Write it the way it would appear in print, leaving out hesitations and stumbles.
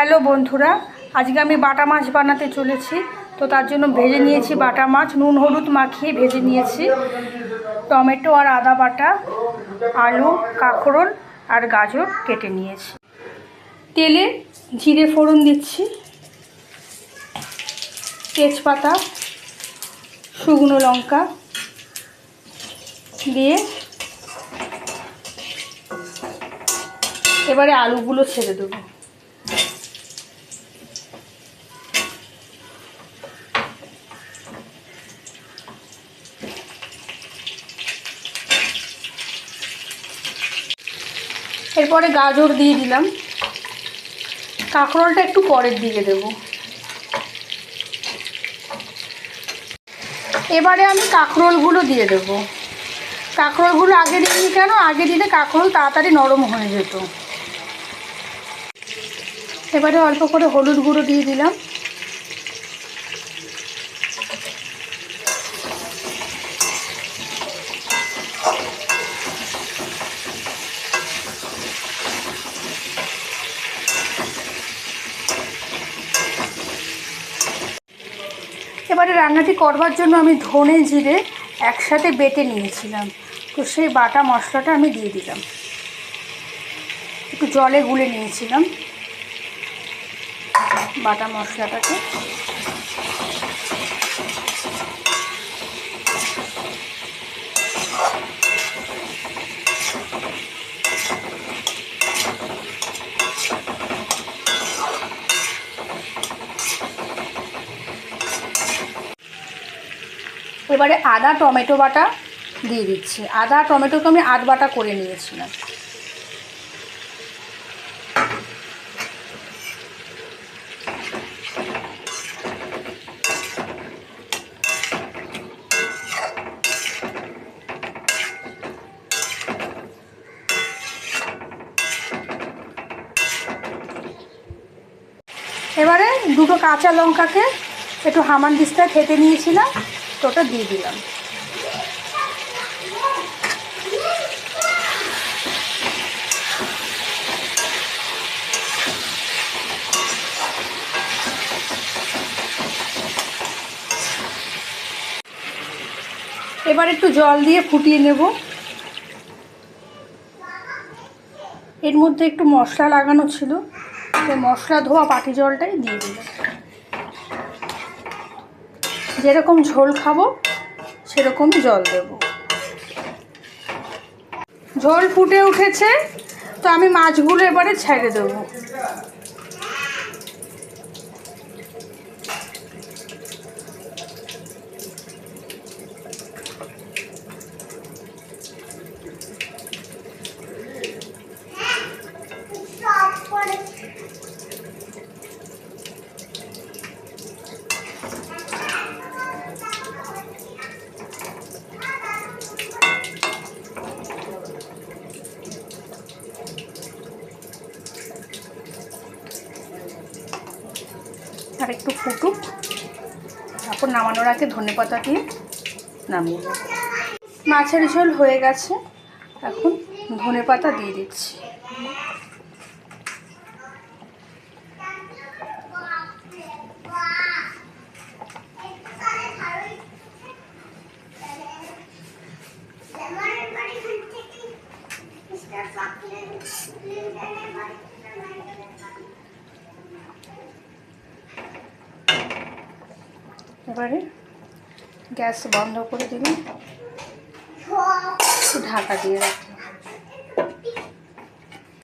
Hello বন্ধুরা, আজকে আমি বাটা মাছ বানাতে চলেছি। তো তার জন্য ভেজে নিয়েছি বাটা মাছ, নুন হলুদ মাখিয়ে ভেজে নিয়েছি। টমেটো আর আদা বাটা, আলু, কাঁকরোল আর গাজর কেটে নিয়েছি। তেলে জিরে ফোড়ন দিচ্ছি, তেজপাতা, শুকনো লঙ্কা দিয়ে এবারে আলুগুলো ছেড়ে দেবো। এরপরে গাজর দিয়ে দিলাম, কাঁকরোলটা একটু পরের দিকে দেব। এবারে আমি কাঁকরোলগুলো দিয়ে দেব। কাঁকরোলগুলো আগে দিইনি কেন, আগে দিলে কাঁকরোল তাড়াতাড়ি নরম হয়ে যেত। এবারে অল্প করে হলুদ গুঁড়ো দিয়ে দিলাম, এবারে রান্নাটি করবার জন্য আমি ধনে জিরে একসাথে বেটে নিয়েছিলাম। তো সেই বাটা মশলাটা আমি দিয়ে দিলাম, একটু জলে গুলে নিয়েছিলাম বাটা মশলাটাকে। এবারে আদা টমেটো বাটা দিয়ে দিচ্ছি। আদা টমেটোকে আমি আধ বাটা করে নিয়েছিলাম। এবারে দুটো কাঁচা লঙ্কাকে একটু হামানদিস্তায় খেতে নিয়েছিলাম, তো ওটা দিয়ে দিলাম। এবার একটু জল দিয়ে ফুটিয়ে নেব। এর মধ্যে একটু মশলা লাগানো ছিল, তো মশলা ধোয়া পাটি জলটাই দিয়ে দিলাম। যেরকম ঝোল খাবো সেরকমই জল দেব। ঝোল ফুটে উঠেছে, তো আমি মাছগুলো এবারে ছেড়ে দেবো। আর একটু ফুটুক, তারপর নামানোর আগে ধনেপাতা দিয়ে নামিয়ে দেব। মাছের ঝোল হয়ে গেছে, এখন ধনেপাতা দিয়ে দিচ্ছি। এবারে গ্যাস বন্ধ করে দিলাম, ঢাকা দিয়ে রাখি।